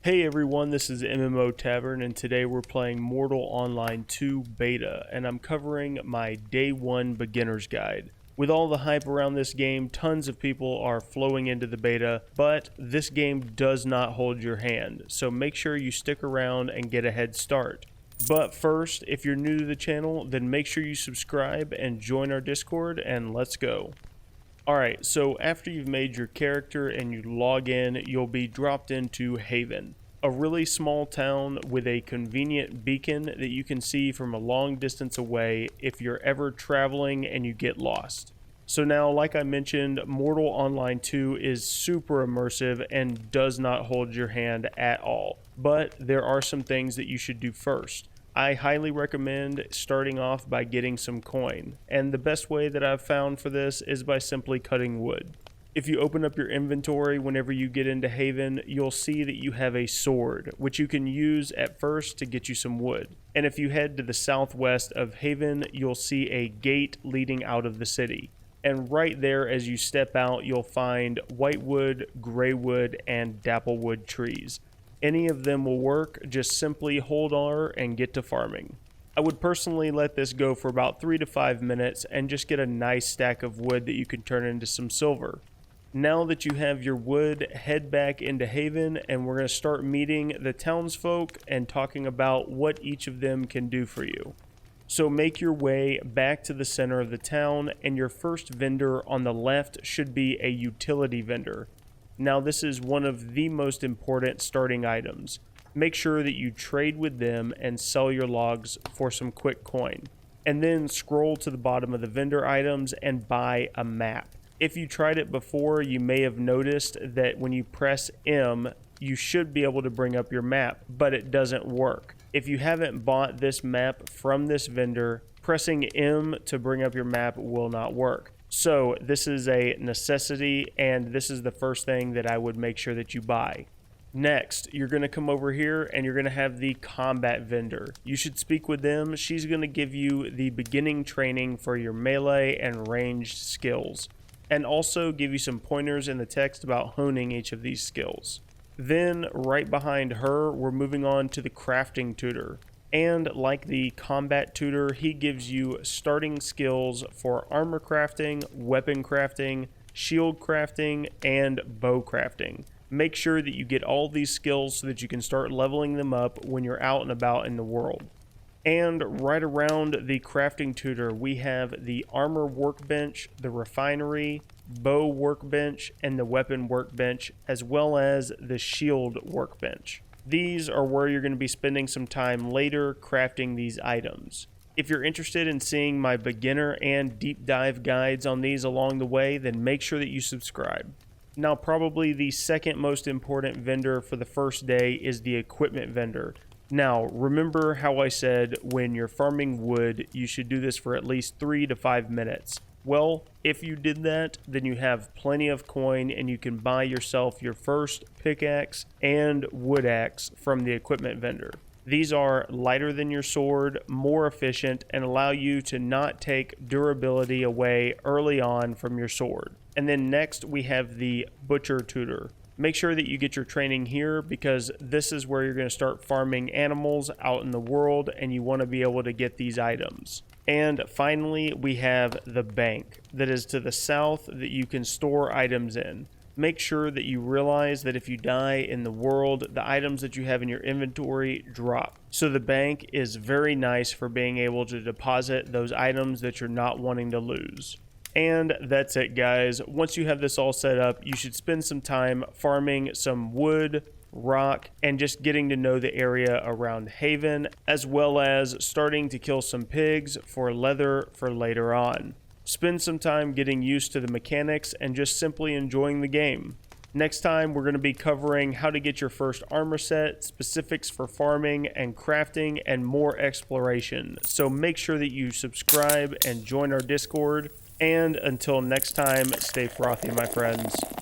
Hey everyone, this is MMO Tavern, and today we're playing Mortal Online 2 Beta, and I'm covering my Day 1 Beginner's Guide. With all the hype around this game, tons of people are flowing into the beta, but this game does not hold your hand, so make sure you stick around and get a head start. But first, if you're new to the channel, then make sure you subscribe and join our Discord, and let's go. Alright, so after you've made your character and you log in, you'll be dropped into Haven, a really small town with a convenient beacon that you can see from a long distance away if you're ever traveling and you get lost. So now, like I mentioned, Mortal Online 2 is super immersive and does not hold your hand at all, but there are some things that you should do first. I highly recommend starting off by getting some coin, and the best way that I've found for this is by simply cutting wood. If you open up your inventory whenever you get into Haven, you'll see that you have a sword, which you can use at first to get you some wood. And if you head to the southwest of Haven, you'll see a gate leading out of the city. And right there as you step out, you'll find whitewood, graywood, and dapplewood trees. Any of them will work, just simply hold R and get to farming. I would personally let this go for about 3 to 5 minutes and just get a nice stack of wood that you can turn into some silver. Now that you have your wood, head back into Haven and we're going to start meeting the townsfolk and talking about what each of them can do for you. So make your way back to the center of the town, and your first vendor on the left should be a utility vendor. Now this is one of the most important starting items. Make sure that you trade with them and sell your logs for some quick coin. And then scroll to the bottom of the vendor items and buy a map. If you tried it before, you may have noticed that when you press M, you should be able to bring up your map, but it doesn't work. If you haven't bought this map from this vendor, pressing M to bring up your map will not work. So this is a necessity, and this is the first thing that I would make sure that you buy. Next, you're going to come over here and you're going to have the combat vendor. You should speak with them. She's going to give you the beginning training for your melee and ranged skills, and also give you some pointers in the text about honing each of these skills. Then right behind her, we're moving on to the crafting tutor. And like the combat tutor, he gives you starting skills for armor crafting, weapon crafting, shield crafting, and bow crafting. Make sure that you get all these skills so that you can start leveling them up when you're out and about in the world. And right around the crafting tutor, we have the armor workbench, the refinery, bow workbench, and the weapon workbench, as well as the shield workbench. These are where you're going to be spending some time later crafting these items. If you're interested in seeing my beginner and deep dive guides on these along the way, then make sure that you subscribe. Now, probably the second most important vendor for the first day is the equipment vendor. Now, remember how I said when you're farming wood, you should do this for at least 3 to 5 minutes. Well, if you did that, then you have plenty of coin and you can buy yourself your first pickaxe and wood axe from the equipment vendor. These are lighter than your sword, more efficient, and allow you to not take durability away early on from your sword. And then next we have the butcher tutor. Make sure that you get your training here, because this is where you're going to start farming animals out in the world, and you want to be able to get these items. And finally, we have the bank that is to the south that you can store items in. Make sure that you realize that if you die in the world, the items that you have in your inventory drop. So the bank is very nice for being able to deposit those items that you're not wanting to lose. And that's it, guys. Once you have this all set up, you should spend some time farming some wood, rock, and just getting to know the area around Haven, as well as starting to kill some pigs for leather for later on. Spend some time getting used to the mechanics and just simply enjoying the game. Next time, we're going to be covering how to get your first armor set, specifics for farming and crafting, and more exploration. So make sure that you subscribe and join our Discord. And until next time, stay frothy, my friends.